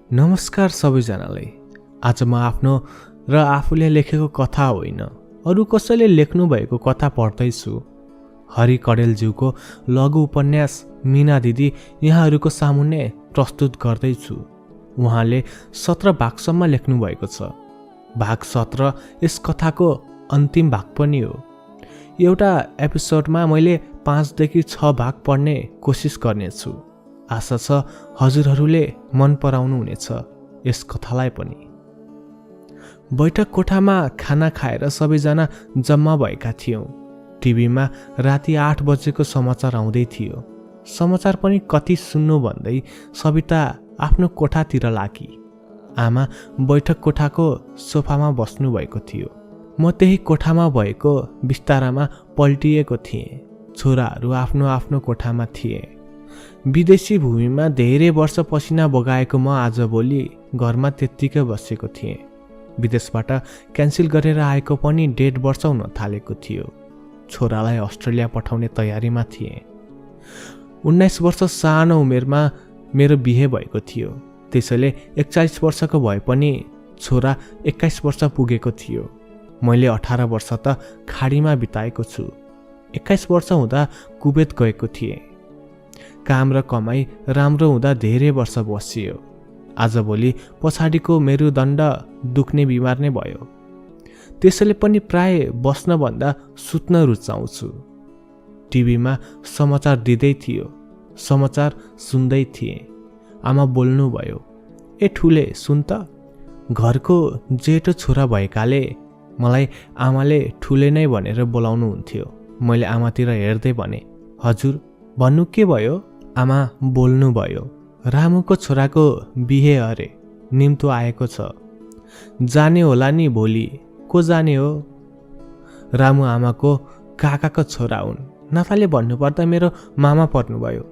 नमस्कार सबैजनालाई। आज म आफ्नो र आफूले लेखेको कथा होइन, अरू कसैले लेख्नु भएको कथा पढ्दैछु। हरि कडेलज्यूको लघु उपन्यास मीना दिदी यहाँहरूको सामुन्ने प्रस्तुत गर्दैछु। उहाँले 17 भागसम्म लेख्नु भएको छ। भाग 17 यस कथाको अन्तिम भाग पनि हो। एउटा एपिसोडमा मैले 5 देखि 6 भाग पढ्ने कोसिस गर्नेछु। आशा छ हजुरहरूले मन पराउनु हुनेछ यस कथालाई पनि। बैठक कोठामा खाना खाएर सबैजना जम्मा भएका थियौँ। टिभीमा राति 8 बजेको समाचार आउँदै थियो। समाचार पनि कति सुन्नु भन्दै सविता आफ्नो कोठातिर लागि। आमा बैठक कोठाको सोफामा बस्नु भएको थियो। म त्यही कोठामा भएको बिस्तारामा पल्टिएको थिएँ। छोराहरू आफ्नो आफ्नो कोठामा थिए। विदेशी भूमिमा धेरै वर्ष पसिना बगाएको म आजभोलि घरमा त्यत्तिकै बसेको थिएँ। विदेशबाट क्यान्सिल गरेर आएको पनि 1.5 वर्ष हुन थालेको थियो। छोरालाई अस्ट्रेलिया पठाउने तयारीमा थिएँ। 19 वर्ष सानो उमेरमा मेरो बिहे भएको थियो। त्यसैले 41 वर्षको भए पनि छोरा 21 वर्ष पुगेको थियो। मैले 18 वर्ष त खाडीमा बिताएको छु। 21 वर्ष हुँदा कुवेत गएको थिएँ। काम र कमाई राम्रो हुँदा धेरै वर्ष बसियो। आजभोलि पछाडिको मेरुदण्ड दुख्ने बिमार नै भयो। त्यसैले पनि प्राय बस्नभन्दा सुत्न रुचाउँछु। टिभीमा समाचार दिँदै थियो। समाचार सुन्दै थिएँ। आमा बोल्नुभयो, ए ठुले सुन त। घरको जेठो छोरा भएकाले मलाई आमाले ठुले नै भनेर बोलाउनुहुन्थ्यो। मैले आमातिर हेर्दै भने, हजुर भन्नु के भयो? आमा बोल्नुभयो, रामुको छोराको बिहे अरे, निम्तो आएको छ। जाने होला नि भोलि। को जाने हो? रामु आमाको काकाको छोरा हुन्। नाताले भन्नुपर्दा मेरो मामा पर्नुभयो।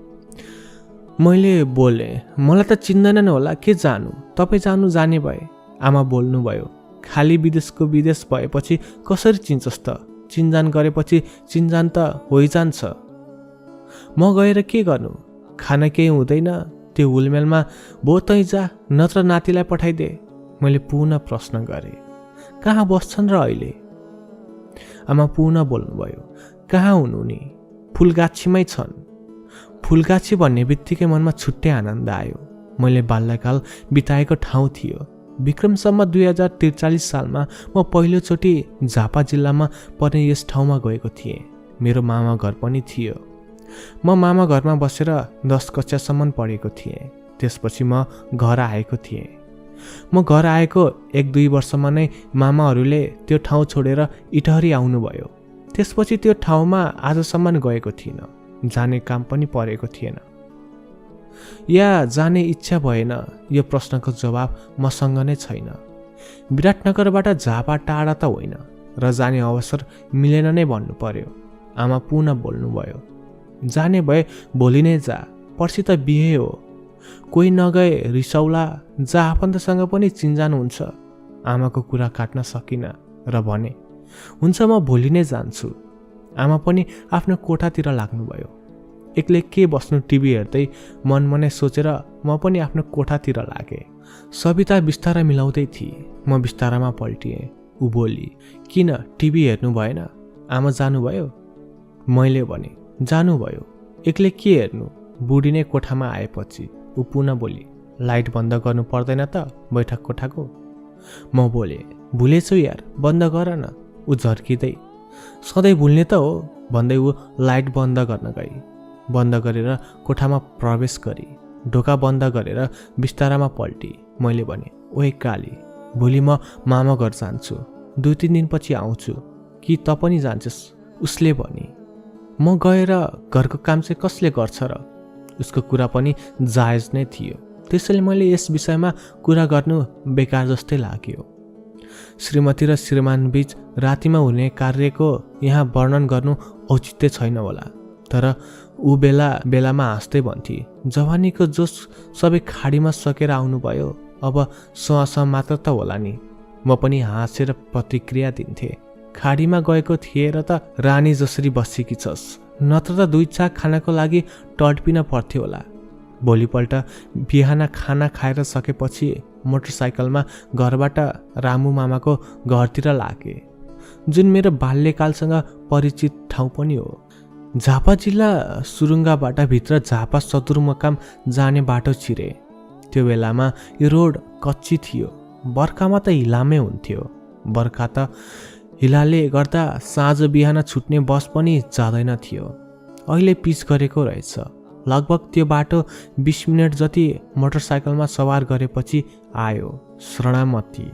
मैले बोले, मलाई त चिन्दैनन् होला, के जानु, तपाईँ जानु जाने भए। आमा बोल्नुभयो, खाली विदेशको विदेश भएपछि कसरी चिन्छस् त? चिन्जान गरेपछि चिन्जान त होइजान्छ। म गएर के गर्नु? खाना केही हुँदैन। त्यो हुलमेलमा भो तै जा, नत्र नातिलाई पठाइदे। मैले पुनः प्रश्न गरेँ, कहाँ बस्छन् र अहिले? आमा पुनः बोल्नुभयो, कहाँ हुनु नि, फुलगाछीमै छन्। फुलगाछी भन्ने बित्तिकै मनमा छुट्टै आनन्द आयो। मैले बाल्यकाल बिताएको ठाउँ थियो। विक्रमसम्म 2043 सालमा म पहिलोचोटि झापा जिल्लामा पर्ने यस ठाउँमा गएको थिएँ। मेरो मामा घर पनि थियो। म मामा घरमा बसेर 10 कक्षासम्म पढेको थिएँ। त्यसपछि म घर आएको थिएँ। म घर आएको 1-2 वर्षमा नै मामाहरूले त्यो ठाउँ छोडेर इटहरी आउनुभयो। त्यसपछि त्यो ठाउँमा आजसम्म गएको थिइनँ। जाने काम पनि परेको थिएन या जाने इच्छा भएन। यो प्रश्नको जवाब मसँग नै छैन। विराटनगरबाट झापा टाढा त होइन र जाने अवसर मिलेन नै भन्नु पर्यो। आमा पुनः बोल्नुभयो, जाने भए भोलि नै जा, पर्सि त बिहे हो। कोही नगए रिसौला, जा आफन्तसँग पनि चिन्जान हुन्छ। आमाको कुरा काट्न सकिनँ र भने, हुन्छ म भोलि नै जान्छु। आमा पनि आफ्नो कोठातिर लाग्नुभयो। एक्लै के बस्नु टिभी हेर्दै मनमनै सोचेर म पनि आफ्नो कोठातिर लागेँ। सविता बिस्तारा मिलाउँदै थिए। म बिस्तारामा पल्टिएँ। ऊ बोली, किन टिभी हेर्नु भएन? आमा जानुभयो? मैले भने, जानुभयो। एक्लै के हेर्नु? बुढी नै कोठामा आएपछि। ऊ पुनः बोली, लाइट बन्द गर्नु पर्दैन त बैठक कोठाको? म बोले, भुलेछु यार, बन्द गर न। ऊ झर्किँदै, सधैँ भुल्ने त हो भन्दै ऊ लाइट बन्द गर्न गई। बन्द गरेर कोठामा प्रवेश गरी ढोका बन्द गरेर बिस्तारामा पल्टी। मैले भने, ओए काली, भोलि म मामा घर जान्छु। 2-3 दिनपछि आउँछु। कि त पनि जान्छस्? उसले भने। म गएर घरको काम चाहिँ कसले गर्छ र? उसको कुरा पनि जायज नै थियो। त्यसैले मैले यस विषयमा कुरा गर्नु बेकार जस्तै लाग्यो। श्रीमती र श्रीमान बीच रातिमा हुने कार्यको यहाँ वर्णन गर्नु औचित्य छैन होला। तर ऊ बेलामा हाँस्दै भन्थे, जवानीको जोस सबै खाडीमा सकेर आउनुभयो, अब सह मात्र त होला नि। म पनि हाँसेर प्रतिक्रिया दिन्थेँ, खाडीमा गएको थिए र त रानी जसरी बसेकी छस्, नत्र त 2 छाक खानको लागि टल्पिन पर्थ्यो होला। भोलिपल्ट बिहान खाना खाएर सकेपछि मोटरसाइकलमा घरबाट रामु मामाको घरतिर लागे, जुन मेरो बाल्यकालसँग परिचित ठाउँ पनि हो। झापा जिल्ला सुरुङ्गाबाट भित्र झापा सदरमुकाम जाने बाटो छिरे। त्यो बेलामा यो रोड कच्ची थियो। बर्खामा त हिलामै हुन्थ्यो। बर्खा त हिलाले गर्दा साँझ बिहान छुट्ने बस पनि जाँदैन थियो। अहिले पिच गरेको रहेछ। लगभग त्यो बाटो 20 मिनट जति मोटरसाइकलमा सवार गरेपछि आयो शरणामती,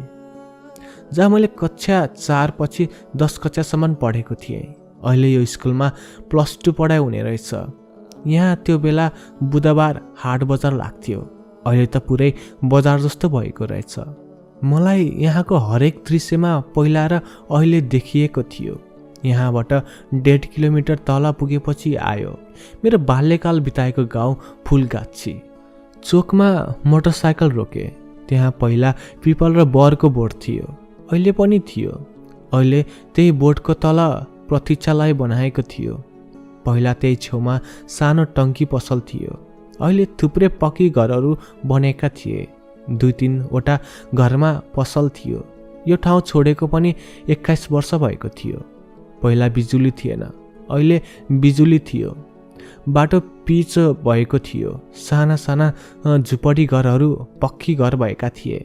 जहाँ मैले कक्षा 4 पछि 10 कक्षासम्म पढेको थिएँ। अहिले यो स्कुलमा +2 पढाइ हुने रहेछ। यहाँ त्यो बेला बुधबार हाट बजार लाग्थ्यो। अहिले त पुरै बजार जस्तो भएको रहेछ। मलाई यहाँको हरेक दृश्यमा पहिला र अहिले देखिएको थियो। यहाँबाट 1.5 किलोमिटर तल पुगेपछि आयो मेरो बाल्यकाल बिताएको गाउँ फुलगाछी। चोकमा मोटरसाइकल रोके। त्यहाँ पहिला पिपल र बरको बोट थियो, अहिले पनि थियो। अहिले त्यही बोटको तल प्रतीक्षालय बनाएको थियो। पहिला त्यही छेउमा सानो टङ्की पसल थियो। अहिले थुप्रै पक्की घरहरू बनेका थिए। 2-3 वटा घरमा पसल थियो। यो ठाउँ छोडेको पनि 21 वर्ष भएको थियो। पहिला बिजुली थिएन, अहिले बिजुली थियो। बाटो पिच भएको थियो। साना साना झुपडी घरहरू पक्की घर भएका थिए।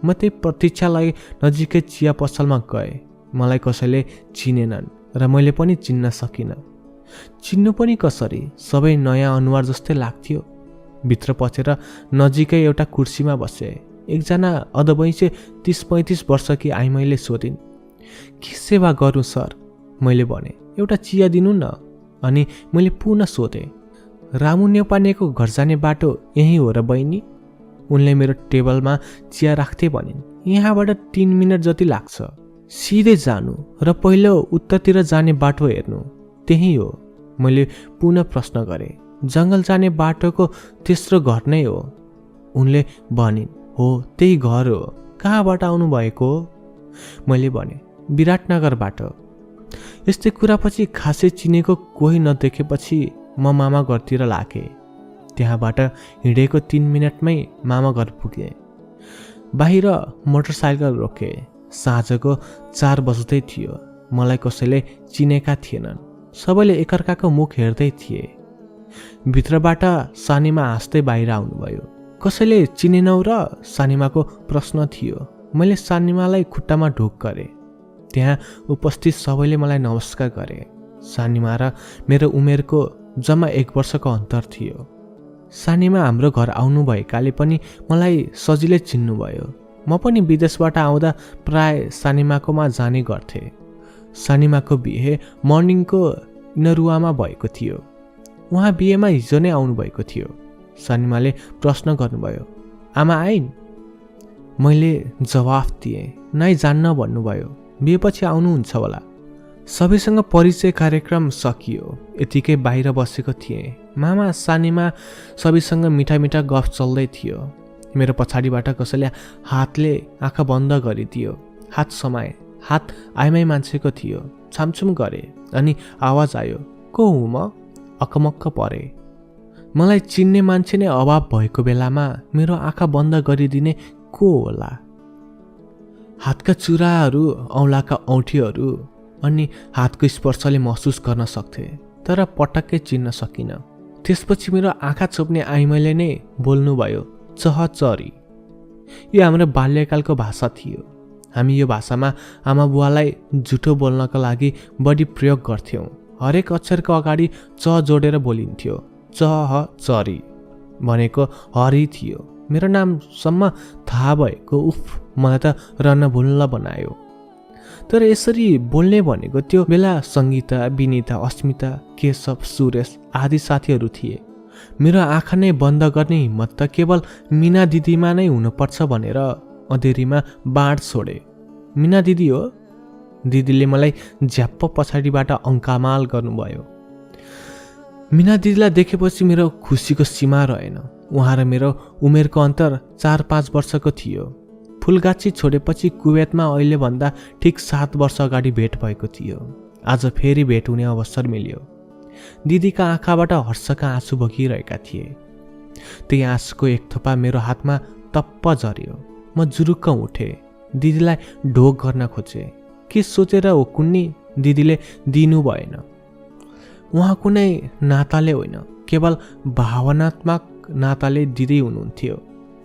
म त्यही प्रतीक्षालय नजिकै चिया पसलमा गएँ। मलाई कसैले चिनेनन् र मैले पनि चिन्न सकिनँ। चिन्नु पनि कसरी, सबै नयाँ अनुहार जस्तै लाग्थ्यो। भित्र पसेर नजिकै एउटा कुर्सीमा बसे। एकजना अधबैँसे 30-35 वर्षकी आइमाईले सोधिन्, के सेवा गरौँ सर? मैले भने, एउटा चिया दिनु न। अनि मैले पुनः सोधेँ, रामु नेउपानेको घर जाने बाटो यही हो र बहिनी? उनले मेरो टेबलमा चिया राख्थे भनिन्। यहाँबाट 3 मिनट जति लाग्छ। सिधै जानु र पहिलो उत्तरतिर जाने बाटो हेर्नु, त्यही हो। मैले पुनः प्रश्न गरेँ, जङ्गल जाने बाटोको तेस्रो घर नै हो? उनले भनिन्, हो त्यही घर हो। कहाँबाट आउनु भएको हो? मैले भने, विराटनगरबाट। यस्तै कुरापछि खासै चिनेको कोही नदेखेपछि म मामा घरतिर लागेँ। त्यहाँबाट हिँडेको 3 मिनटमै मामा घर पुगेँ। बाहिर मोटरसाइकल रोके। साँझको 4 बज्दै थियो। मलाई कसैले चिनेका थिएनन्। सबैले एकअर्काको मुख हेर्दै थिए। भित्रबाट सानीमा हाँस्दै बाहिर आउनुभयो। कसैले चिनेनौ र? सानीमाको प्रश्न थियो। मैले सानीमालाई खुट्टामा ढोक गरेँ। त्यहाँ उपस्थित सबैले मलाई नमस्कार गरे। सानीमा र मेरो उमेरको जम्मा 1 वर्षको अन्तर थियो। सानीमा हाम्रो घर आउनु भएकाले पनि मलाई सजिलै चिन्नुभयो। म पनि विदेशबाट आउँदा प्राय सानीमाकोमा जाने गर्थे। सानीमाको बिहे मर्निङको नरुवामा भएको थियो। उहाँ बिहेमा हिजो नै आउनुभएको थियो। सानीमाले प्रश्न गर्नुभयो, आमा आइन्? मैले जवाफ दिएँ, नाइ जान्न भन्नुभयो। बिहेपछि आउनुहुन्छ होला। सबैसँग परिचय कार्यक्रम सकियो। यतिकै बाहिर बसेको थिएँ। मामा सानीमा सबैसँग मिठा मिठा गफ चल्दै थियो। मेरो पछाडिबाट कसैले हातले आँखा बन्द गरिदियो। हात समाए। हात आइमाई मान्छेको थियो। छामछुम गरे अनि आवाज आयो, को हुँ म? अकमक्क परे। मलाई चिन्ने मान्छे नै अभाव भएको बेलामा मेरो आँखा बन्द गरिदिने को होला? हातका चुराहरू, औँलाका औँठीहरू अनि हातको स्पर्शले महसुस गर्न सक्थे, तर पटक्कै चिन्न सकिनँ। त्यसपछि मेरो आँखा छोप्ने आइमाईले नै बोल्नुभयो, चहचरी। यो हाम्रो बाल्यकालको भाषा थियो। हामी यो भाषामा आमा बुवालाई झुटो बोल्नका लागि बढी प्रयोग गर्थ्यौँ। हरेक अक्षरको अगाडि च जोडेर बोलिन्थ्यो। चहचरी भनेको हरि थियो। मेरो नामसम्म थाहा भएको उफ मलाई त रन्नभुल्ल बनायो। तर यसरी बोल्ने भनेको त्यो बेला सङ्गीता, विनिता, अस्मिता, केशव, सुरेश आदि साथीहरू थिए। मेरो आँखा नै बन्द गर्ने हिम्मत त केवल मिना दिदीमा नै हुनुपर्छ भनेर अँधेरीमा बाँड छोडे। मिना दिदी हो? दिदीले मलाई झ्याप्प पछाडिबाट अङ्कामाल गर्नुभयो। मिना दिदीलाई देखेपछि मेरो खुसीको सीमा रहेन। उहाँ र मेरो उमेरको अन्तर 4-5 वर्षको थियो। फुलगाछी छोडेपछि कुवेतमा अहिले भन्दा ठिक 7 वर्ष अगाडि भेट भएको थियो। आज फेरि भेट हुने अवसर मिल्यो। दिदीका आँखाबाट हर्षका आँसु बगिरहेका थिए। त्यही आँसुको एक थोपा मेरो हातमा टप्प झर्यो। म जुरुक्क उठेँ, दिदीलाई ढोक गर्न खोजेँ। के सोचेर हो कुन्नी, दिदीले दिनु भएन। उहाँ कुनै नाताले होइन, केवल भावनात्मक नाताले दिदी हुनुहुन्थ्यो।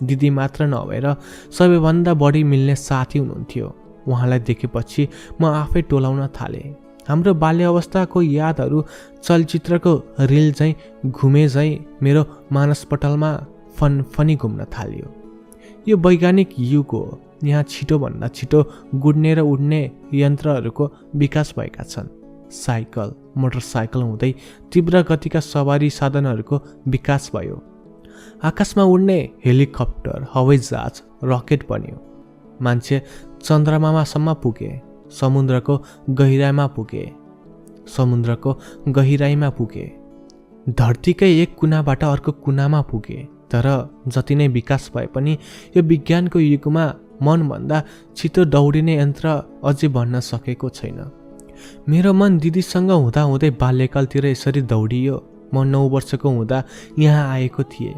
दिदी मात्र नभएर सबैभन्दा बढी मिल्ने साथी हुनुहुन्थ्यो। उहाँलाई देखेपछि म आफै टोलाउन थालेँ। हाम्रो बाल्य अवस्थाको यादहरू चलचित्रको रिल झैँ घुमे झैँ मेरो मानसपटलमा फनफनी घुम्न थाल्यो। यो वैज्ञानिक युग हो। यहाँ छिटोभन्दा छिटो गुड्ने र उड्ने यन्त्रहरूको विकास भएका छन्। साइकल, मोटरसाइकल हुँदै तीव्र गतिका सवारी साधनहरूको विकास भयो। आकाशमा उड्ने हेलिकप्टर, हवाईजहाज, रकेट बन्यो। मान्छे चन्द्रमासम्म पुगे, समुद्रको गहिराईमा पुगे, धरतीकै एक कुनाबाट अर्को कुनामा पुगे। तर जति नै विकास भए पनि यो विज्ञानको युगमा मनभन्दा छिटो दौडिने यन्त्र अझै बन्न सकेको छैन। मेरो मन दिदीसँग हुँदाहुँदै बाल्यकालतिर यसरी दौडियो। म 9 वर्षको हुँदा यहाँ आएको थिएँ।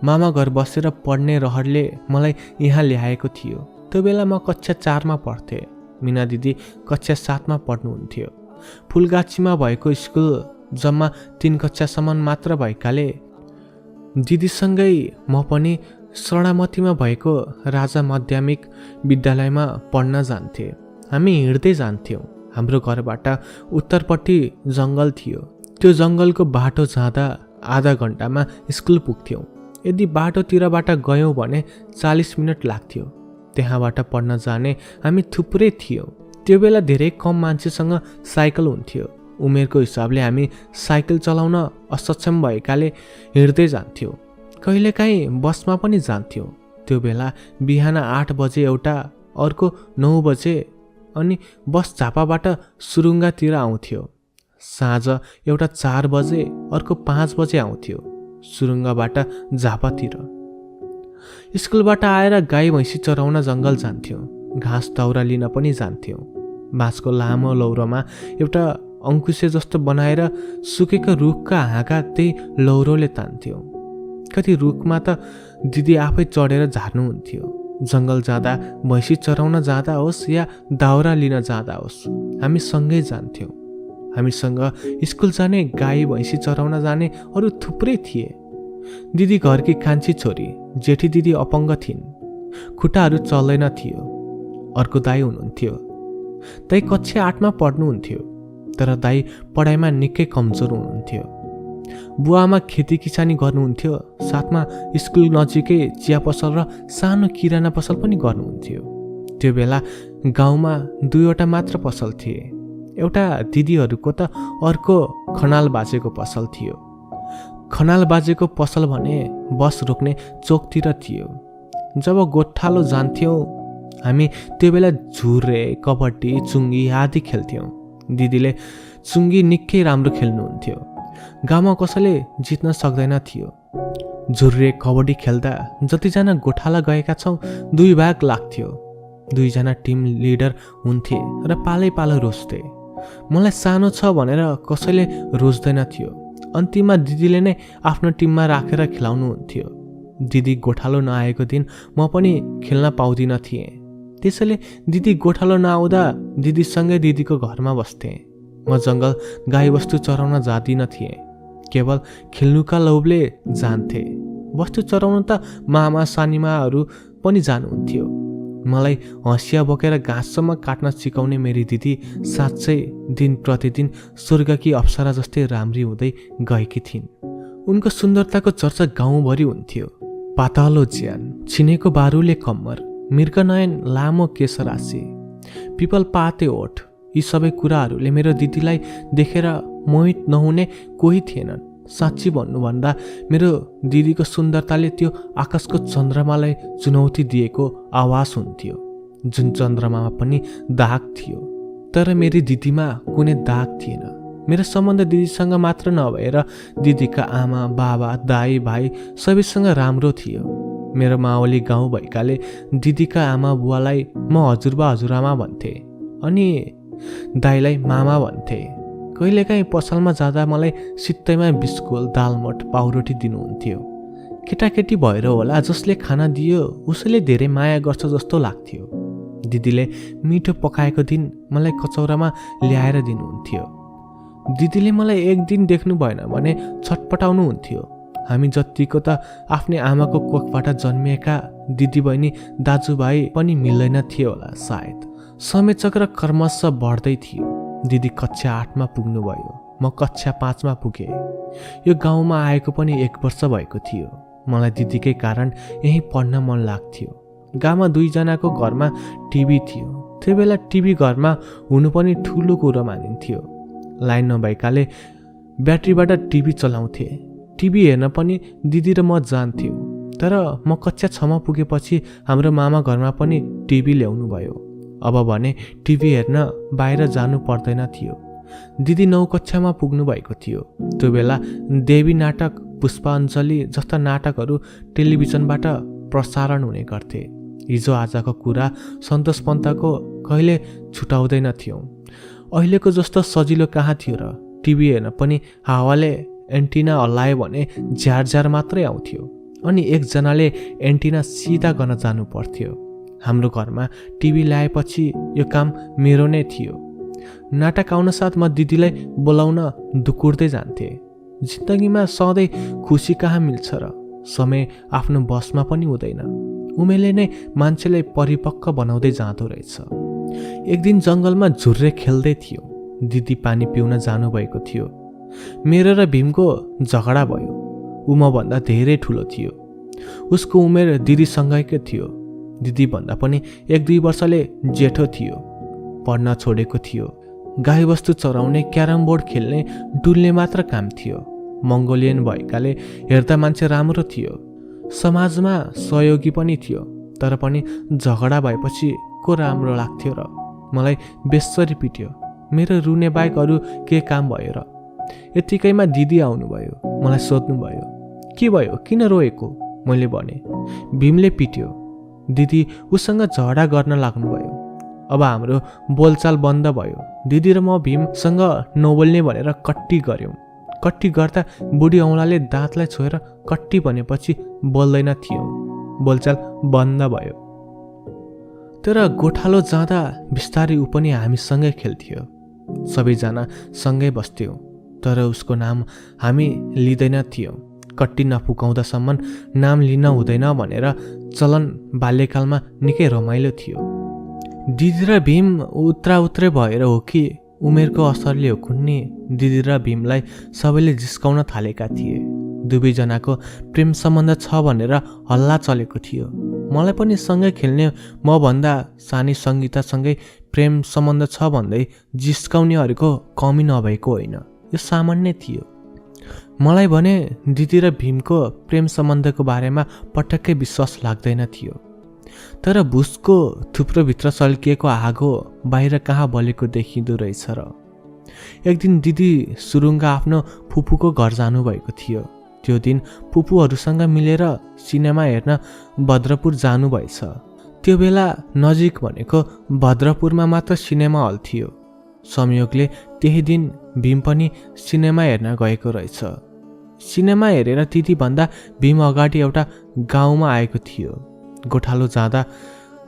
मामा घर बसेर पढ्ने रहरले मलाई यहाँ ल्याएको थियो। त्यो बेला म कक्षा 4 मा पढ्थेँ। मिना दिदी कक्षा 7 मा पढ्नुहुन्थ्यो। फुलगाछीमा भएको स्कुल जम्मा 3 कक्षासम्म मात्र भएकाले दिदीसँगै म पनि शरणामतीमा भएको राजा माध्यमिक विद्यालयमा पढ्न जान्थेँ। हामी हिँड्दै जान्थ्यौँ। हाम्रो घरबाट उत्तरपट्टि जङ्गल थियो। त्यो जङ्गलको बाटो जाँदा आधा घन्टामा स्कुल पुग्थ्यौँ। यदि बाटोतिरबाट गयौँ भने 40 मिनट लाग्थ्यो। त्यहाँबाट पढ्न जाने हामी थुप्रै थियौँ। त्यो बेला धेरै कम मान्छेसँग साइकल हुन्थ्यो। उमेरको हिसाबले हामी साइकल चलाउन असक्षम भएकाले हिँड्दै जान्थ्यौँ। कहिलेकाहीँ बसमा पनि जान्थ्यौँ। त्यो बेला बिहान 8 बजे एउटा, अर्को 9 बजे, अनि बस झापाबाट सुरुङ्गातिर आउँथ्यो। साँझ एउटा 4 बजे, अर्को 5 बजे आउँथ्यो सुरुङ्गाबाट झापातिर। स्कुलबाट आएर गाई भैँसी चराउन जङ्गल जान्थ्यौँ। घाँस दाउरा लिन पनि जान्थ्यौँ। बाँसको लामो लौरोमा एउटा अङ्कुशे जस्तो बनाएर सुकेको रुखका हाँगा त्यही लौरोले तान्थ्यौँ। कति रुखमा त दिदी आफै चढेर झार्नुहुन्थ्यो। जङ्गल जाँदा, भैँसी चराउन जाँदा होस् या दाउरा लिन जाँदा होस्, हामी सँगै जान्थ्यौँ। हामीसँग स्कुल जाने, गाई भैँसी चराउन जाने अरू थुप्रै थिए। दिदी घरकी कान्छी छोरी, जेठी दिदी अपङ्ग थिइन्। खुट्टाहरू चल्दैन थियो। अर्को दाई हुनुहुन्थ्यो। दाई कक्षा 8 मा पढ्नुहुन्थ्यो। तर दाई पढाइमा निकै कमजोर हुनुहुन्थ्यो। बुवामा खेती किसानी गर्नुहुन्थ्यो। साथमा स्कुल नजिकै चिया पसल र सानो किराना पसल पनि गर्नुहुन्थ्यो। त्यो बेला गाउँमा 2वटा मात्र पसल थिए। एउटा दिदीहरूको त अर्को खनाल बाजेको पसल थियो। खनाल बाजेको पसल भने बस रोक्ने चोकतिर थियो। जब गोठालो जान्थ्यौँ हामी त्यो बेला झुरे, कबड्डी, चुङ्गी आदि खेल्थ्यौँ। दिदीले चुङ्गी निकै राम्रो खेल्नुहुन्थ्यो। गाउँमा कसैले जित्न सक्दैन थियो। झुर्रे, कबड्डी खेल्दा जतिजना गोठाला गएका छौँ 2 भाग लाग्थ्यो। 2 जना टिम लिडर हुन्थे र पालै पालो रोज्थे। मलाई सानो छ भनेर कसैले रोज्दैन थियो। अन्तिममा दिदीले नै आफ्नो टिममा राखेर खेलाउनुहुन्थ्यो। दिदी गोठालो नआएको दिन म पनि खेल्न पाउँदिन थिएँ। त्यसैले दिदी गोठालो नआउँदा दिदीसँगै दिदीको घरमा बस्थेँ। म जङ्गल गाईबस्तु चराउन जाँदिन थिएँ। केवल खेल्नुका लोभले जान्थे। वस्तु चराउन त मामा सानीमाहरू पनि जानुहुन्थ्यो। मलाई हँसिया बोकेर घाँससम्म काट्न सिकाउने मेरी दिदी साँच्चै दिन प्रतिदिन स्वर्गकी अप्सरा जस्तै राम्री हुँदै गएकी थिइन्। उनको सुन्दरताको चर्चा गाउँभरि हुन्थ्यो। पातलो ज्यान, छिनेको बारुले कम्मर, मृगनयन, लामो केशराशि, पिपल पाते ओठ, यी सबै कुराहरूले मेरो दिदीलाई देखेर मोहित नहुने कोही थिएनन्। साँच्ची भन्नुभन्दा मेरो दिदीको सुन्दरताले त्यो आकाशको चन्द्रमालाई चुनौती दिएको आवाज हुन्थ्यो, जुन चन्द्रमामा पनि दाग थियो। तर मेरी दिदीमा कुनै दाग थिएन। मेरो सम्बन्ध दिदीसँग मात्र नभएर दिदीका आमा, बाबा, दाई, भाइ सबैसँग राम्रो थियो। मेरो मावली गाउँ भएकाले दिदीका आमा बुवालाई म हजुरबा हजुरआमा भन्थे, अनि दाईलाई मामा भन्थे। कहिलेकाहीँ पसलमा जाँदा मलाई सित्तैमा बिस्कुट, दालमोट, पाउरोटी दिनुहुन्थ्यो। केटाकेटी भएर होला जसले खाना दियो उसैले धेरै माया गर्छ जस्तो लाग्थ्यो। दिदीले मिठो पकाएको दिन मलाई कचौरामा ल्याएर दिनुहुन्थ्यो। दिदीले मलाई एक दिन देख्नु भएन भने छटपटाउनु हुन्थ्यो। हामी जतिको त आफ्नै आमाको कोखबाट जन्मिएका दिदीबहिनी दाजुभाइ पनि मिल्दैन थियो होला सायद। समय चक्र क्रमशः बढ्दै थियो। दिदी कक्षा 8मा पुग्नुभयो, म कक्षा 5मा पुगेँ। यो गाउँमा आएको पनि 1 वर्ष भएको थियो। मलाई दिदीकै कारण यहीँ पढ्न मन लाग्थ्यो। गाउँमा 2 जनाको घरमा टिभी थियो। त्यो बेला टिभी घरमा हुनु पनि ठुलो कुरो मानिन्थ्यो। लाइन नभएकाले ब्याट्रीबाट टिभी चलाउँथे। टिभी हेर्न पनि दिदी र म जान्थ्यौँ। तर म कक्षा 6मा पुगेपछि हाम्रो मामा घरमा पनि टिभी ल्याउनु भयो। अब भने टिभी हेर्न बाहिर जानु पर्दैन थियो। दिदी 9 कक्षामा पुग्नु भएको थियो। त्यो बेला देवी नाटक, पुष्पाञ्जली जस्ता नाटकहरू टेलिभिजनबाट प्रसारण हुने गर्थे। हिजो आजको कुरा सन्तोष पन्तको कहिले छुटाउँदैन थियौँ। अहिलेको जस्तो सजिलो कहाँ थियो र। टिभी हेर्न पनि हावाले एन्टिना हल्लायो भने झ्यार मात्रै आउँथ्यो अनि एकजनाले एन्टिना सिधा गर्न जानु पर्थ्यो। हाम्रो घरमा टिभी ल्याएपछि यो काम मेरो नै थियो। नाटक आउन साथ म दिदीलाई बोलाउन दुकुर्दै जान्थे। जिन्दगीमा सधैँ खुसी कहाँ मिल्छ र। समय आफ्नो बसमा पनि हुँदैन। उमेरले नै मान्छेलाई परिपक्व बनाउँदै जाँदो रहेछ। एक दिन जङ्गलमा झुर्रे खेल्दै थियो। दिदी पानी पिउन जानुभएको थियो। मेरो र भीमको झगडा भयो। ऊ मभन्दा धेरै ठुलो थियो। उसको उमेर दिदीसँगैकै थियो। दिदीभन्दा पनि 1-2 वर्षले जेठो थियो। पढ्न छोडेको थियो। गाईबस्तु चराउने, क्यारम बोर्ड खेल्ने, डुल्ने मात्र काम थियो। मङ्गोलियन भएकाले हेर्दा मान्छे राम्रो थियो। समाजमा सहयोगी पनि थियो। तर पनि झगडा भएपछि को राम्रो लाग्थ्यो र। मलाई बेसरी पिट्यो। मेरो रुने बाहेक अरू के काम भयो र। यतिकैमा दिदी आउनुभयो। मलाई सोध्नुभयो, के भयो, किन रोएको? मैले भने, भीमले पिट्यो। दिदी उसँग झगडा गर्न लाग्नुभयो। अब हाम्रो बोलचाल बन्द भयो। दिदी र म भीमसँग नबोल्ने भनेर कट्टी गऱ्यौँ। कट्टी गर्दा बुढी औँलाले दाँतलाई छोएर कट्टी भनेपछि बोल्दैन थियौँ। बोलचाल बन्द भयो। तर गोठालो जाँदा बिस्तारै ऊ पनि हामीसँगै खेल्थ्यो। सबैजना सँगै बस्थ्यौँ। तर उसको नाम हामी लिँदैन थियौँ। कट्टी नफुकाउँदासम्म नाम लिन हुँदैन भनेर चलन बाल्यकालमा निकै रमाइलो थियो। दिदी र भीम उत्रै भएर हो कि उमेरको असरले हो कुन्नी दिदी र भीमलाई सबैले जिस्काउन थालेका थिए। दुवैजनाको प्रेम सम्बन्ध छ भनेर हल्ला चलेको थियो। मलाई पनि सँगै खेल्ने मभन्दा सानी सङ्गीतासँगै प्रेम सम्बन्ध छ भन्दै जिस्काउनेहरूको कमी नभएको होइन। यो सामान्य थियो। मलाई भने दिदी र भीमको प्रेम सम्बन्धको बारेमा पटक्कै विश्वास लाग्दैन थियो। तर भुसको थुप्रोभित्र सल्किएको आगो बाहिर कहाँ बलेको देखिँदो रहेछ र। एक दिन दिदी सुरुङ्गा आफ्नो फुपूको घर जानुभएको थियो। त्यो दिन फुपूहरूसँग मिलेर सिनेमा हेर्न भद्रपुर जानुभएछ। त्यो बेला नजिक भनेको भद्रपुरमा मात्र सिनेमा हल थियो। संयोगले त्यही दिन भीम पनि सिनेमा हेर्न गएको रहेछ। सिनेमा हेरेर दिदीभन्दा भीम अगाडि एउटा गाउँमा आएको थियो। गोठालो जाँदा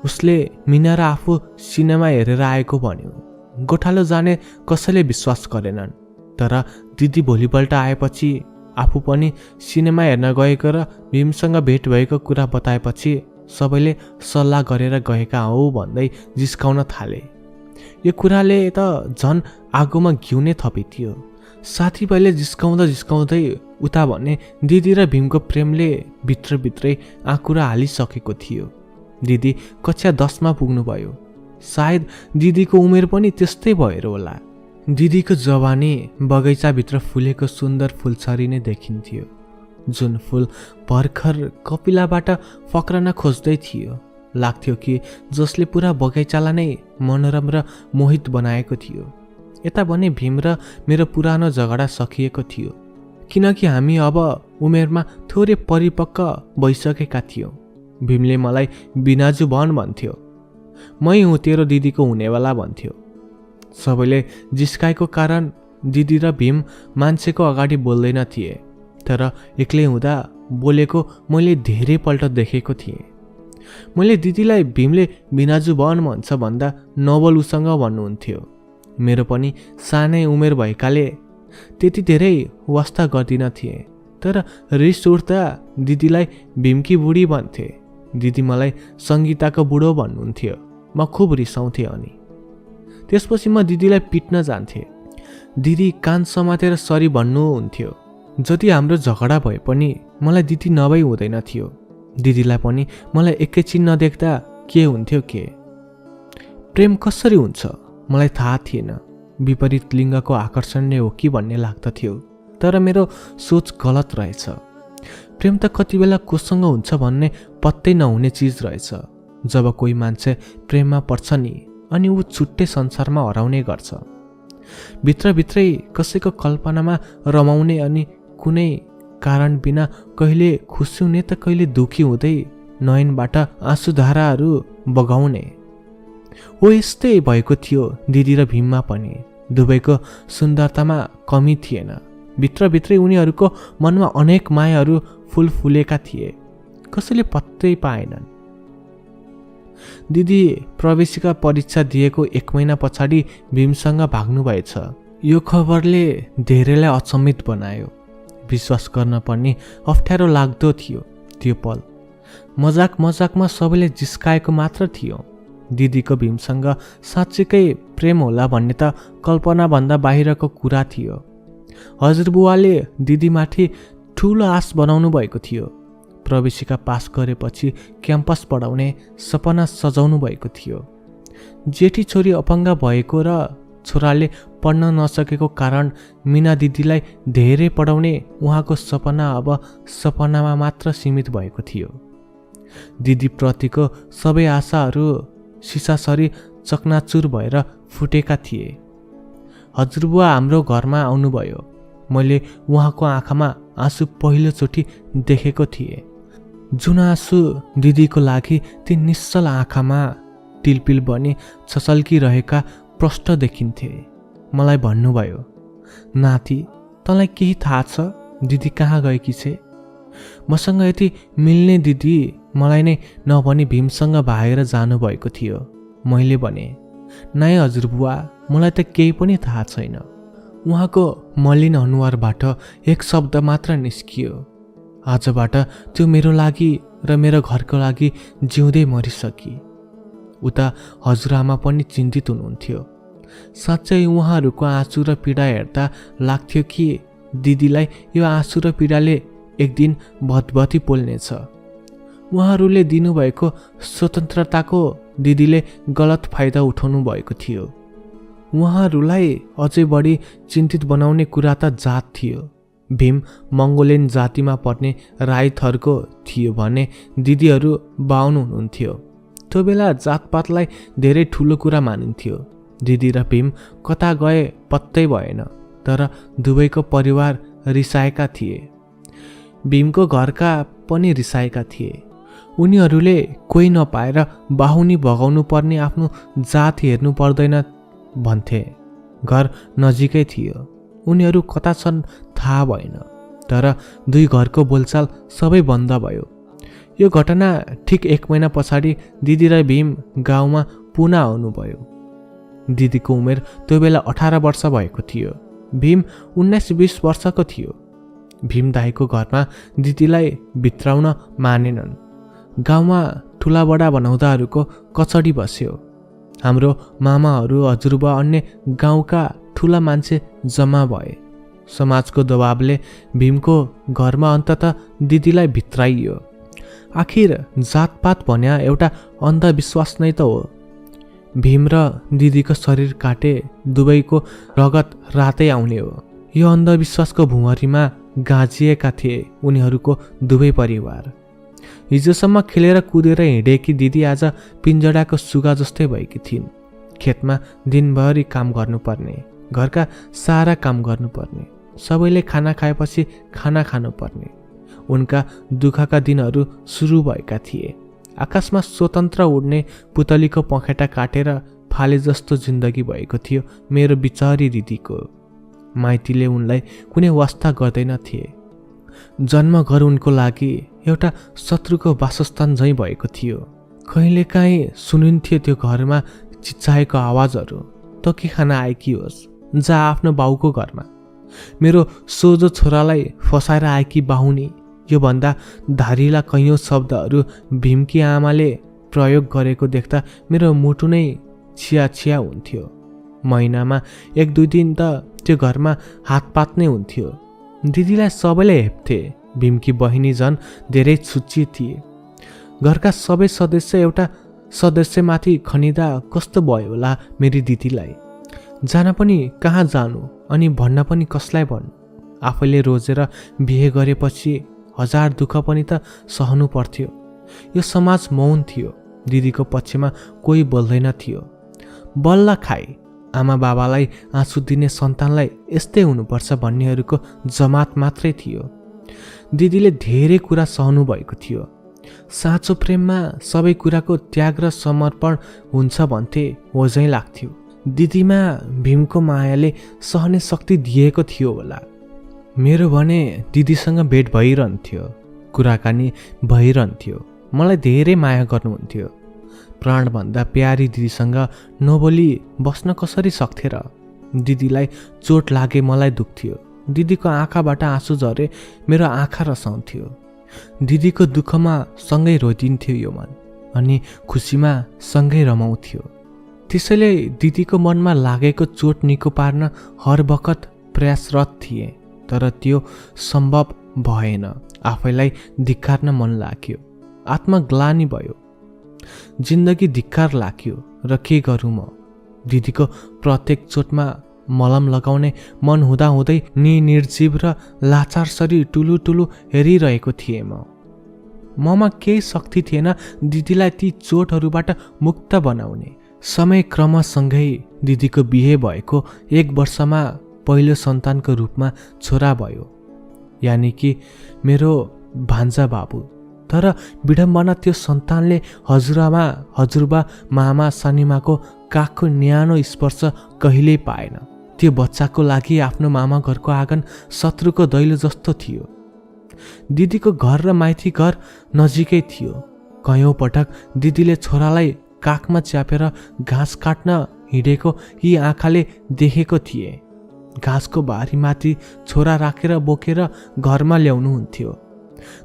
उसले मिना र आफू सिनेमा हेरेर आएको भन्यो। गोठालो जाने कसैले विश्वास गरेनन्। तर दिदी भोलिपल्ट आएपछि आफू पनि सिनेमा हेर्न गएको र भीमसँग भेट भएको कुरा बताएपछि सबैले सल्लाह गरेर गएका हौ भन्दै जिस्काउन थाले। यो कुराले त झन् आगोमा घिउ नै थपिथ्यो। साथीभाइले जिस्काउँदै उता भने दिदी र भीमको प्रेमले भित्रभित्रै आँकुरा हालिसकेको थियो। दिदी कक्षा 10मा पुग्नुभयो। सायद दिदीको उमेर पनि त्यस्तै भएर होला। दिदीको जवानी बगैँचाभित्र फुलेको सुन्दर फुलछरी नै देखिन्थ्यो, जुन फुल भर्खर कपिलाबाट फक्रन खोज्दै थियो। लाग्थ्यो कि जसले पुरा बगैँचालाई नै मनोरम र मोहित बनाएको थियो। यता भने भीम र मेरो पुरानो झगडा सकिएको थियो, किनकि हामी अब उमेरमा थोरै परिपक्व भइसकेका थियौँ। भीमले मलाई बिनाजु भन्थ्यो। मै हुँ तेरो दिदीको हुनेवाला भन्थ्यो। सबैले जिस्काएको कारण दिदी र भीम मान्छेको अगाडि बोल्दैन थिए। तर एक्लै हुँदा बोलेको मैले धेरैपल्ट देखेको थिएँ। मैले दिदीलाई भीमले बिनाजु बन भन्छ भन्दा नबोल उसँग भन्नुहुन्थ्यो। मेरो पनि सानै उमेर भएकाले त्यति धेरै वास्ता गर्दिन थिएँ, तर रिस उठ्दा दिदीलाई भीमकी बुढी भन्थे। दिदी मलाई सङ्गीताको बुढो भन्नुहुन्थ्यो। म खुब रिसाउँथेँ। अनि त्यसपछि म दिदीलाई पिट्न जान्थेँ। दिदी कान समातेर सरी भन्नुहुन्थ्यो। जति हाम्रो झगडा भए पनि मलाई दिदी नभई हुँदैन थियो। दिदीलाई पनि मलाई एकैछिन नदेख्दा के हुन्थ्यो के। प्रेम कसरी हुन्छ मलाई थाहा थिएन। विपरीत लिङ्गको आकर्षणले हो कि भन्ने लाग्दथ्यो, तर मेरो सोच गलत रहेछ। प्रेम त कति बेला कोसँग हुन्छ भन्ने पत्तै नहुने चिज रहेछ। जब कोही मान्छे प्रेममा पर्छ नि, अनि ऊ छुट्टै संसारमा हराउने गर्छ। भित्रभित्रै कसैको कल्पनामा रमाउने अनि कुनै कारण बिना कहिले खुसी हुने त कहिले दुखी हुँदै नयनबाट आँसुधाराहरू बगाउने। हो यस्तै भएको थियो दिदी र भीममा पनि। दुवैको सुन्दरतामा कमी थिएन। भित्रभित्रै उनीहरूको मनमा अनेक मायाहरू फुल फुलेका थिए, कसैले पत्तै पाएनन्। दिदी प्रवेशिका परीक्षा दिएको 1 महिना पछाडि भीमसँग भाग्नुभएछ। यो खबरले धेरैलाई अचम्मित बनायो। विश्वास गर्न पनि अप्ठ्यारो लाग्दो थियो त्यो पल। मजाक मजाकमा सबैले जिस्काएको मात्र थियो। दिदीको भीमसँग साँच्चीकै प्रेम होला भन्ने त कल्पनाभन्दा बाहिरको कुरा थियो। हजुरबुवाले दिदीमाथि ठुलो आश बनाउनु भएको थियो। प्रवेशिका पास गरेपछि क्याम्पस पढाउने सपना सजाउनु भएको थियो। जेठी छोरी अपाङ्ग भएको र छोराले पढ्न नसकेको कारण मिना दिदीलाई धेरै पढाउने उहाँको सपना अब सपनामा मात्र सीमित भएको थियो। दिदीप्रतिको सबै आशाहरू सिसासरी चकनाचुर भएर फुटेका थिए। हजुरबुवा हाम्रो घरमा आउनुभयो। मैले उहाँको आँखामा आँसु पहिलोचोटि देखेको थिएँ। जुन आँसु दिदीको लागि ती निश्चल आँखामा टिलपिल बनी छसल्किरहेका प्रष्ट देखिन्थे। मलाई भन्नुभयो, नाति तँलाई केही थाहा छ दिदी कहाँ गएकी छे? मसँग यति मिल्ने दिदी मलाई नै नभनी भीमसँग भागेर जानुभएको थियो। मैले भने, नाइ हजुरबुवा, मलाई त केही पनि थाहा छैन। उहाँको मलिन अनुहारबाट एक शब्द मात्र निस्कियो, आजबाट त्यो मेरो लागि र मेरो घरको लागि जिउँदै मरिसकी। उता हजुरआमा पनि चिन्तित हुनुहुन्थ्यो। साँच्चै उहाँहरूको आँसु र पीडा हेर्दा लाग्थ्यो कि दिदीलाई यो आँसु र पीडाले एक दिन भतभती पोल्नेछ। उहाँहरूले दिनुभएको स्वतन्त्रताको दिदीले गलत फाइदा उठाउनु भएको थियो। उहाँहरूलाई अझै बढी चिन्तित बनाउने कुरा त जात थियो। भीम मङ्गोलियन जातिमा पर्ने राई थरको थियो भने दिदीहरू बाहुन हुनुहुन्थ्यो। त्यो बेला जातपातलाई धेरै ठुलो कुरा मानिन्थ्यो। दिदी र भीम कता गए पत्तै भएन, तर दुवैको परिवार रिसाएका थिए। भीमको घरका पनि रिसाएका थिए। उनीहरूले कोही नपाएर बाहुनी भगाउनु पर्ने आफ्नो जात हेर्नु पर्दैन भन्थे। घर नजिकै थियो। उनीहरू कता छन् थाहा भएन, तर दुई घरको बोलचाल सबै बन्द भयो। यो घटना ठिक 1 महिना पछाडि दिदी र भीम गाउँमा पुनः आउनुभयो। दिदीको उमेर त्यो बेला 18 वर्ष भएको थियो। भीम 19-20 वर्षको थियो। भीम दाईको घरमा दिदीलाई भित्राउन मानेनन्। गाउँमा ठुला बडा बनाउँदाहरूको कचडी बस्यो। हाम्रो मामाहरू, हजुरबा, अन्य गाउँका ठुला मान्छे जम्मा भए। समाजको दबावले भीमको घरमा अन्ततः दिदीलाई भित्राइयो। आखिर जातपात भन्या एउटा अन्धविश्वास नै त हो। भीम र दिदीको शरीर काटे दुवैको रगत रातै आउने हो। यो अन्धविश्वासको भुमरीमा गाँजिएका थिए उनीहरूको दुवै परिवार। हिजोसम्म खेलेर कुदेर हिँडेकी दिदी आज पिञ्जडाको सुगा जस्तै भएकी थिइन्। खेतमा दिनभरि काम गर्नुपर्ने, घरका सारा काम गर्नुपर्ने, सबैले खाना खाएपछि खाना खानुपर्ने। उनका दुःखका दिनहरू सुरु भएका थिए। आकाशमा स्वतन्त्र उड्ने पुतलीको पखेटा काटेर फाले जस्तो जिन्दगी भएको थियो मेरो बिचारी दिदीको। माइतीले उनलाई कुनै वास्ता गर्दैन थिए। जन्मघर उनको लागि एउटा शत्रुको वासस्थान झैँ भएको थियो। कहिलेकाहीँ सुनिन्थ्यो त्यो घरमा चिच्चाएको आवाजहरू, त के खान आएकी होस्, जा आफ्नो बाउको घरमा। मेरो सोझो छोरालाई फसाएर आएकी बाहुनी, यो भन्दा धारिला कैयौँ शब्दहरू भीमकी आमाले प्रयोग गरेको देख्दा मेरो मुटु नै छिया छिया हुन्थ्यो। महिनामा 1-2 दिन त त्यो घरमा हातपात नै हुन्थ्यो। दिदीलाई सबैले हेप्थे। भीमकी बहिनी झन् धेरै छुच्ची थिए। घरका सबै सदस्य एउटा सदस्यमाथि खनिदा कस्तो भयो होला मेरी दिदीलाई। जान पनि कहाँ जानु अनि भन्न पनि कसलाई भन्नु। आफैले रोजेर बिहे गरेपछि 1000 दुःख पनि त सहनु पर्थ्यो। यो समाज मौन थियो। दिदीको पक्षमा कोही बोल्दैन थियो। बल्ल खाई आमा बाबालाई आँसु दिने सन्तानलाई यस्तै हुनुपर्छ भन्नेहरूको जमात मात्रै थियो। दिदीले धेरै कुरा सहनु भएको थियो। साँचो प्रेममा सबै कुराको त्याग र समर्पण हुन्छ भन्थे, हो झैँ लाग्थ्यो। दिदीमा भीमको मायाले सहने शक्ति दिएको थियो होला। मेरो भने दिदीसँग भेट भइरहन्थ्यो, कुराकानी भइरहन्थ्यो। मलाई धेरै माया गर्नुहुन्थ्यो। प्राणभन्दा प्यारी दिदीसँग नबोली बस्न कसरी सक्थे र? दिदीलाई चोट लागे मलाई दुख्थ्यो। दिदीको आँखाबाट आँसु झरे मेरो आँखा रसाउँथ्यो। दिदीको दुःखमा सँगै रोइदिन्थ्यो यो मन, अनि खुसीमा सँगै रमाउँथ्यो। त्यसैले दिदीको मनमा लागेको चोट निको पार्न हर बखत प्रयासरत थिएँ, तर त्यो सम्भव भएन। आफैलाई धिक्कार्न मन लाग्यो। आत्मग्लानि भयो। जिन्दगी धिक्कार लाग्यो र के गरौँ म? दिदीको प्रत्येक चोटमा मलम लगाउने मन हुँदाहुँदै निर्जीव र लाचार शरीर टुलु टुलु हेरिरहेको थिएँ। ममा केही शक्ति थिएन दिदीलाई ती चोटहरूबाट मुक्त बनाउने। समय क्रमसँगै दिदीको बिहे भएको 1 वर्षमा पहिलो सन्तानको रूपमा छोरा भयो, यानि कि मेरो भान्जा बाबु। तर विडम्बना त्यो सन्तानले हजुरबा मामा सानीमाको काखको न्यानो स्पर्श कहिल्यै पाएन। त्यो बच्चाको लागि आफ्नो मामा घरको आँगन शत्रुको दैलो जस्तो थियो। दिदीको घर र माइती घर नजिकै थियो। कयौँ पटक दिदीले छोरालाई काखमा च्यापेर घाँस काट्न हिँडेको यी आँखाले देखेको थिए। घाँसको बारीमाथि छोरा राखेर बोकेर घरमा ल्याउनुहुन्थ्यो।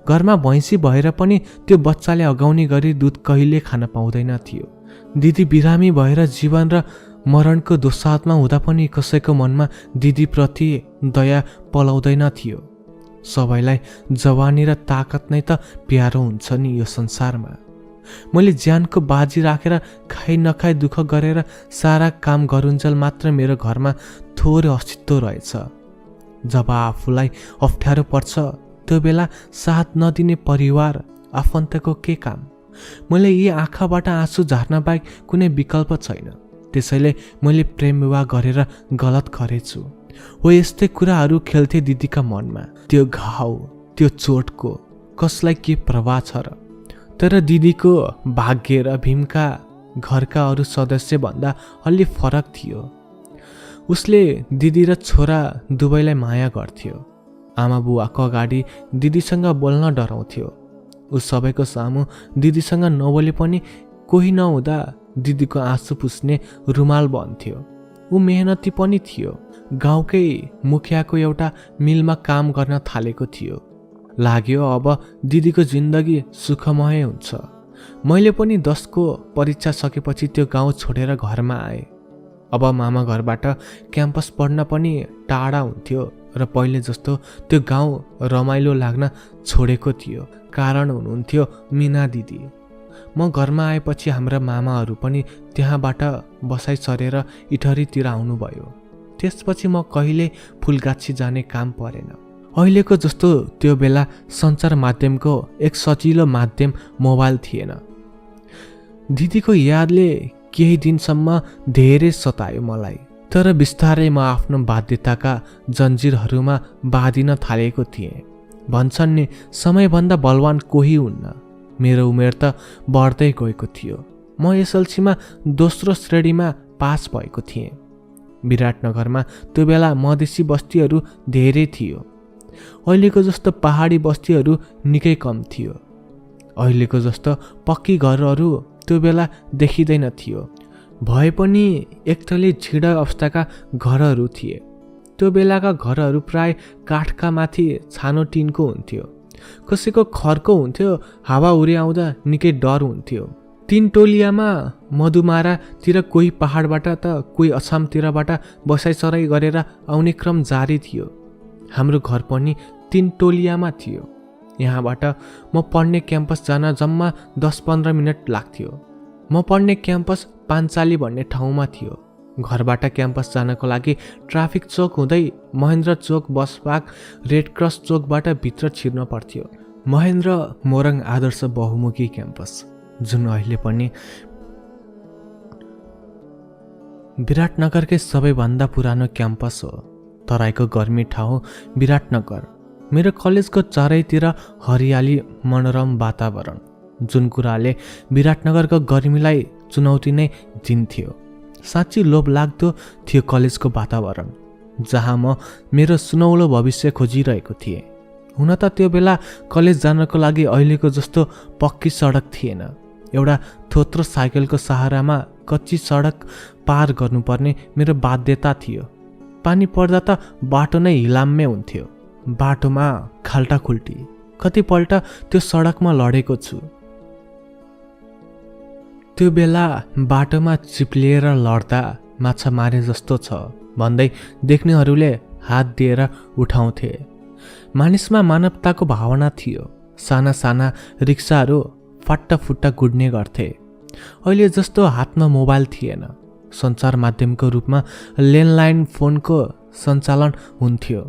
घरमा भैँसी भएर पनि त्यो बच्चाले अगाउने गरी दुध कहिले खान पाउँदैन थियो। दिदी बिरामी भएर जीवन र मरणको दोसाँधमा हुँदा पनि कसैको मनमा दिदीप्रति दया पलाउँदैन थियो। सबैलाई जवानी र ताकत नै त प्यारो हुन्छ नि यो संसारमा। मैले ज्यानको बाजी राखेर खाइ नखाइ दुःख गरेर सारा काम गरुन्जेल मात्र मेरो घरमा थोरै अस्तित्व रहेछ। जब आफूलाई अप्ठ्यारो पर्छ त्यो बेला साथ नदिने परिवार आफन्तको के काम? मैले यी आँखाबाट आँसु झार्न बाहेक कुनै विकल्प छैन। त्यसैले मैले प्रेम विवाह गरेर गलत गरेछु। हो यस्तै कुराहरू खेल्थे दिदीका मनमा। त्यो घाउ, त्यो चोटको कसलाई के प्रभाव छ र? तर दिदीको भाग्य र भीमका घरका अरू सदस्य भन्दा अलि फरक थियो। उसले दिदी र छोरा दुवैलाई माया गर्थ्यो। आमा बुवाको अगाडि दिदीसँग बोल्न डराउँथ्यो। ऊ सबैको सामु दिदीसँग नबोले पनि कोही नहुँदा दिदीको आँसु पुस्ने रुमाल बन्थ्यो। ऊ मेहनती पनि थियो। गाउँकै मुखियाको एउटा मिलमा काम गर्न थालेको थियो। लाग्यो अब दिदीको जिन्दगी सुखमय हुन्छ। मैले पनि 10 को परीक्षा सकेपछि त्यो गाउँ छोडेर घरमा आएँ। अब मामा घरबाट क्याम्पस पढ्न पनि टाढा हुन्थ्यो र पहिले जस्तो त्यो गाउँ रमाइलो लाग्न छोडेको थियो। कारण हुनुहुन्थ्यो मिना दिदी। म घरमा आएपछि हाम्रा मामाहरू पनि त्यहाँबाट बसाइ सरेर इटहरीतिर आउनुभयो। त्यसपछि म कहिले फुलगाछी जाने काम परेन। अहिलेको जस्तो त्यो बेला सञ्चार माध्यमको एक सजिलो माध्यम मोबाइल थिएन। दिदीको यादले केही दिनसम्म धेरै सतायो मलाई। तर बिस्तारै म आफ्नो बाध्यताका जन्जिरहरूमा बाँधिन थालेको थिएँ। भन्छन् नि समयभन्दा बलवान कोही हुन्न। मेरो उमेर त बढ्दै गएको थियो। म एसएलसीमा दोस्रो श्रेणीमा पास भएको थिएँ। विराटनगरमा त्यो बेला मधेसी बस्तीहरू धेरै थियो। अहिलेको जस्तो पहाडी बस्तीहरू निकै कम थियो। अहिलेको जस्तो पक्की घरहरू त्यो बेला देखिँदैन थियो। भए पनि एकतले छिडा अवस्थाका घरहरू थिए। त्यो बेलाका घरहरू प्राय काठका माथि छानो टिनको हुन्थ्यो। कसैको खरको हुन्थ्यो। हावा उरी आउँदा निकै डर हुन्थ्यो। 3 टोलियामा मधुमारातिर कोही पहाडबाट त कोही असमतिरबाट बसाइसराई गरेर आउने क्रम जारी थियो। हाम्रो घर पनि 3 टोलियामा थियो। यहाँबाट म पढ्ने क्याम्पस जान जम्मा 10-15 मिनट लाग्थ्यो। म पढ्ने क्याम्पस पाञ्चाली भन्ने ठाउँमा थियो। घरबाट क्याम्पस जानको लागि ट्राफिक चोक हुँदै महेन्द्र चोक, बसपार्क, रेड क्रस चोकबाट भित्र छिर्न पर्थ्यो। महेन्द्र मोरङ आदर्श बहुमुखी क्याम्पस, जुन अहिले पनि विराटनगरकै सबैभन्दा पुरानो क्याम्पस हो। तराईको गर्मी ठाउँ विराटनगर। मेरो कलेजको चारैतिर हरियाली, मनोरम वातावरण, जुन कुराले विराटनगरको गर्मीलाई चुनौती नै दिन्थ्यो। साँच्ची लोभ लाग्दो थियो कलेजको वातावरण, जहाँ म मेरो सुनौलो भविष्य खोजिरहेको थिएँ। हुन त त्यो बेला कलेज जानको लागि अहिलेको जस्तो पक्की सडक थिएन। एउटा थोत्रो साइकलको सहारामा कच्ची सडक पार गर्नुपर्ने मेरो बाध्यता थियो। पानी पर्दा त बाटो नै हिलाम्मे हुन्थ्यो। बाटोमा खाल्टाखुल्टी, कतिपल्ट त्यो सडकमा लडेको छु। त्यो बेला बाटोमा चिप्लिएर लड्दा माछा मारे जस्तो छ भन्दै देख्नेहरूले हात दिएर उठाउँथे। मानिसमा मानवताको भावना थियो। साना साना रिक्साहरू फाट्टाफुट्टा गुड्ने गर्थे। अहिले जस्तो हातमा मोबाइल थिएन। सञ्चार माध्यमको रूपमा ल्यान्डलाइन फोनको सञ्चालन हुन्थ्यो।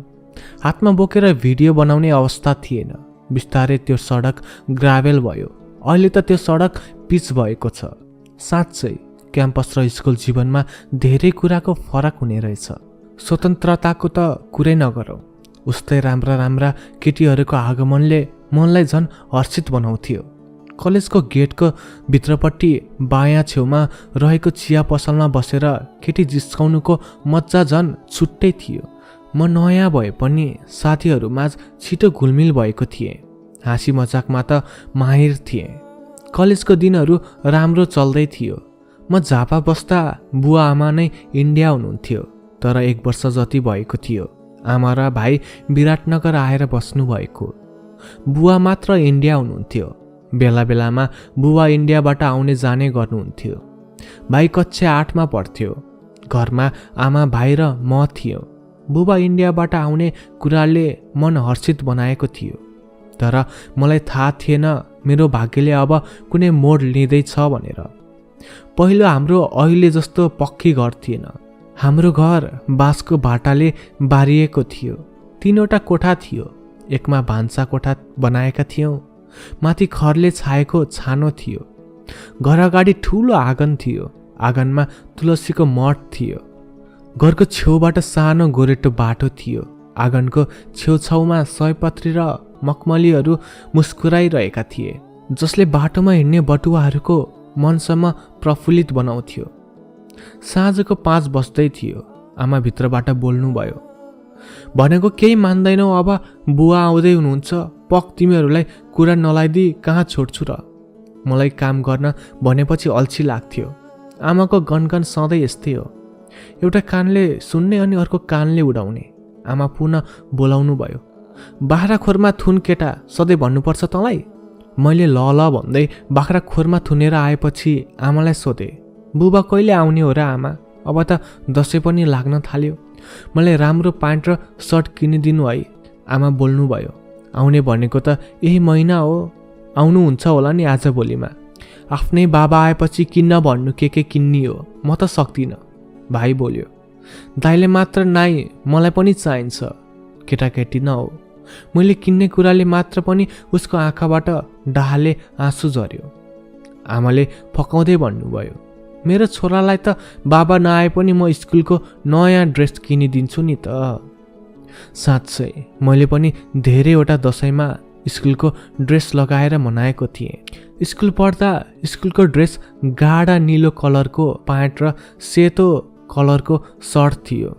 हातमा बोकेर भिडियो बनाउने अवस्था थिएन। बिस्तारै त्यो सडक ग्राभेल भयो। अहिले त त्यो सडक पिच भएको छ। साँच्चै क्याम्पस र स्कुल जीवनमा धेरै कुराको फरक हुने रहेछ। स्वतन्त्रताको त कुरै नगरौँ। उस्तै राम्रा राम्रा केटीहरूको आगमनले मनलाई झन् हर्षित बनाउँथ्यो। कलेजको गेटको भित्रपट्टि बायाँ छेउमा रहेको चिया पसलमा बसेर केटी जिस्काउनुको मजा झन् छुट्टै थियो। म नयाँ भए पनि साथीहरूमाझ छिटो घुलमिल भएको थिएँ। हाँसी मजाकमा त माहिर थिएँ। कलेजको दिनहरू राम्रो चल्दै थियो। म झापा बस्दा बुवा आमा नै इन्डिया हुनुहुन्थ्यो। तर 1 वर्ष जति भएको थियो आमा र भाइ विराटनगर आएर बस्नु भएको। बुवा मात्र इन्डिया हुनुहुन्थ्यो। बेला बेलामा बुवा इन्डियाबाट आउने जाने गर्नुहुन्थ्यो। भाइ कक्षा 8मा पढ्थ्यो। घरमा आमा, भाइ र म थियो। बुबा इन्डियाबाट आउने कुराले मन हर्षित बनाएको थियो। तर मलाई थाहा थिएन मेरो भाग्यले अब कुनै मोड लिँदैछ भनेर। पहिलो हाम्रो अहिले जस्तो पक्की घर थिएन। हाम्रो घर बाँसको भाटाले बारिएको थियो। 3वटा कोठा थियो। एकमा भान्सा कोठा बनाएका थियौँ। माथि खरले छाएको छानो थियो। घर अगाडि ठुलो आँगन थियो। आँगनमा तुलसीको मठ थियो। घरको छेउबाट सानो गोरेटो बाटो थियो। आँगनको छेउछाउमा सयपत्री र मखमलीहरू मुस्कुराइरहेका थिए, जसले बाटोमा हिँड्ने बटुवाहरूको मनसम्म प्रफुल्लित बनाउँथ्यो। साँझको 5 बज्दै थियो। आमा भित्रबाट बोल्नुभयो, भनेको केही मान्दैनौ? अब बुवा आउँदै हुनुहुन्छ। पक तिमीहरूलाई कुरा नलाइदिई कहाँ छोड्छु र? मलाई काम गर्न भनेपछि अल्छी लाग्थ्यो। आमाको गनगन सधैँ यस्तै हो। एउटा कानले सुन्ने अनि अर्को कानले उडाउने। आमा पुनः बोलाउनु भयो, बाख्राखोरमा थुन केटा, सधैँ भन्नुपर्छ तँलाई? मैले ल ल भन्दै बाख्राखोरमा थुनेर आएपछि आमालाई सोधे, बुबा कहिले आउने हो र आमा? अब त दसैँ पनि लाग्न थाल्यो। मलाई राम्रो प्यान्ट र सर्ट किनिदिनु है। आमा बोल्नुभयो, आउने भनेको त यही महिना हो। आउनुहुन्छ होला नि आजभोलिमा। आफ्नै बाबा आएपछि किन्न भन्नु के किन्नी हो, म त सक्दिनँ। भाइ बोल्यो, दाइले मात्र नाइ, मलाई पनि चाहिन्छ। केटाकेटी न हो। मैले किन्ने कुराले मात्र पनि उसको आँखाबाट डाहाले आँसु झर्यो। आमाले फकाउँदै भन्नुभयो, मेरो छोरालाई त बाबा नआए पनि म स्कुलको नयाँ ड्रेस किनिदिन्छु नि त। साँच्चै मैले पनि धेरैवटा दसैँमा स्कुलको ड्रेस लगाएर मनाएको थिएँ। स्कुल पढ्दा स्कुलको ड्रेस गाढा निलो कलरको प्यान्ट र सेतो कलरको सर्ट थियो।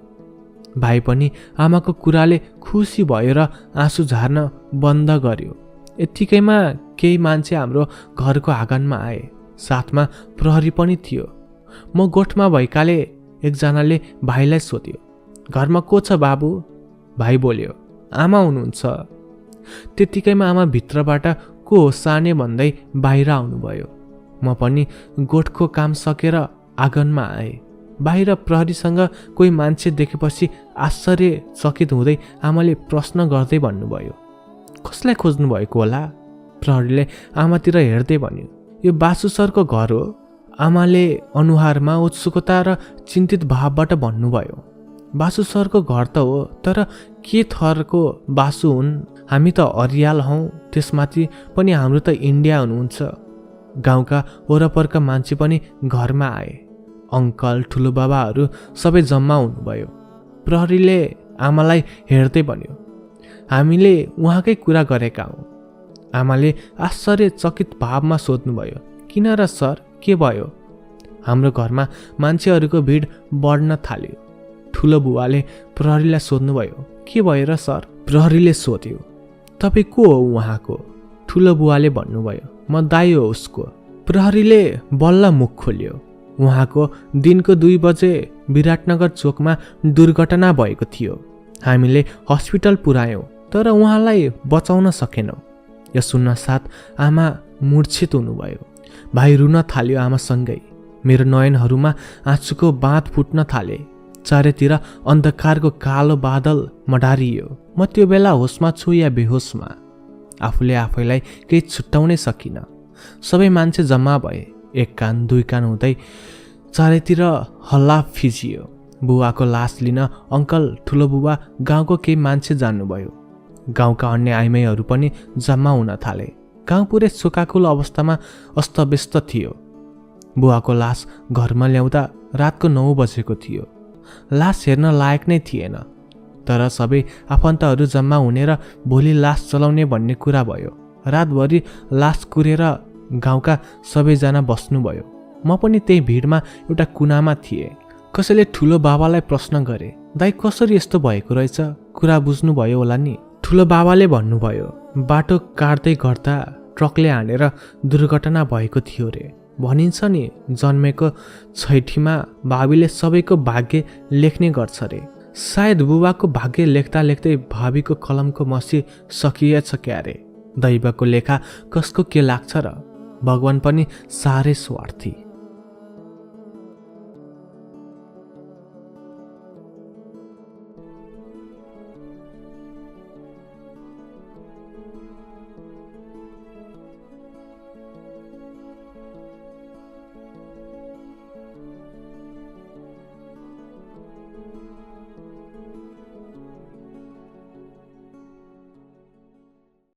भाइ पनि आमाको कुराले खुसी भयो र आँसु झार्न बन्द गर्यो। यत्तिकैमा केही मान्छे हाम्रो घरको आँगनमा आए। साथमा प्रहरी पनि थियो। म गोठमा भएकाले एकजनाले भाइलाई सोध्यो, घरमा को छ बाबु? भाइ बोल्यो, आमा हुनुहुन्छ। त्यत्तिकैमा आमा भित्रबाट को हो साने भन्दै बाहिर आउनुभयो। म पनि गोठको काम सकेर आँगनमा आएँ। बाहिर प्रहरीसँग कोही मान्छे देखेपछि आश्चर्यचकित हुँदै आमाले प्रश्न गर्दै भन्नुभयो, कसलाई खोज्नु भएको होला? प्रहरीले आमातिर हेर्दै भन्यो, यो बासु सरको घर हो। आमाले अनुहारमा उत्सुकता र चिन्तित भावबाट भन्नुभयो, बासु सरको घर त हो, तर के थरको बासु हुन्? हामी त अरियाल हौँ, त्यसमाथि पनि हाम्रो त इन्डिया हुनुहुन्छ। गाउँका वरपरका मान्छे पनि घरमा आए। अङ्कल ठुलो बाबाहरू सबै जम्मा हुनुभयो। प्रहरीले आमालाई हेर्दै भन्यो, हामीले उहाँकै कुरा गरेका हौँ। आमाले आश्चर्यचकित भावमा सोध्नुभयो, किन र सर, के भयो? हाम्रो घरमा मान्छेहरूको भिड बढ्न थाल्यो। ठुलो बुवाले प्रहरीलाई सोध्नुभयो, के भयो र सर? प्रहरीले सोध्यो, तपाईँ को हो उहाँको? ठुलो बुवाले भन्नुभयो, म दाइ हो उसको। प्रहरीले बल्ल मुख खोल्यो, उहाँको दिनको 2 बजे विराटनगर चोकमा दुर्घटना भएको थियो। हामीले हस्पिटल पुर्यायौँ, तर उहाँलाई बचाउन सकेनौँ। यो सुन्न साथ आमा मूर्छित हुनुभयो। भाइ रुन थाल्यो आमासँगै। मेरो नयनहरूमा आँसुको बाँध फुट्न थाले। चारैतिर अन्धकारको कालो बादल मडारियो। म त्यो बेला होसमा छु या बेहोसमा, आफूले आफैलाई केही छुट्याउनै सकिन। सबै मान्छे जम्मा भए। एक कान 2 कान हुँदै चारैतिर हल्ला फिजियो। बुवाको लास लिन अङ्कल ठुलो बुबा गाउँको केही मान्छे जान्नुभयो। गाउँका अन्य आइमाईहरू पनि जम्मा हुन थाले। गाउँ पुरै शोकाकुल अवस्थामा अस्तव्यस्त थियो। बुवाको लास घरमा ल्याउँदा रातको 9 बजेको थियो। लास हेर्न लायक नै थिएन, तर सबै आफन्तहरू जम्मा हुने र भोलि लास चलाउने भन्ने कुरा भयो। रातभरि लास कुरेर गाउँका सबैजना बस्नुभयो। म पनि त्यही भिडमा एउटा कुनामा थिएँ। कसैले ठुलो बाबालाई प्रश्न गरे, दाइ कसरी यस्तो भएको रहेछ? कुरा बुझ्नुभयो होला नि? ठुलो बाबाले भन्नुभयो, बाटो काट्दै गर्दा ट्रकले हानेर दुर्घटना भएको थियो रे। भनिन्छ नि, जन्मेको छैठीमा भावीले सबैको भाग्य लेख्ने गर्छ रे। सायद बुबाको भाग्य लेख्दा लेख्दै भावीको कलमको मसी सकिएछ क्यारे। दैवको लेखा कसको के लाग्छ र? भगवान पनि साह्रै स्वार्थी।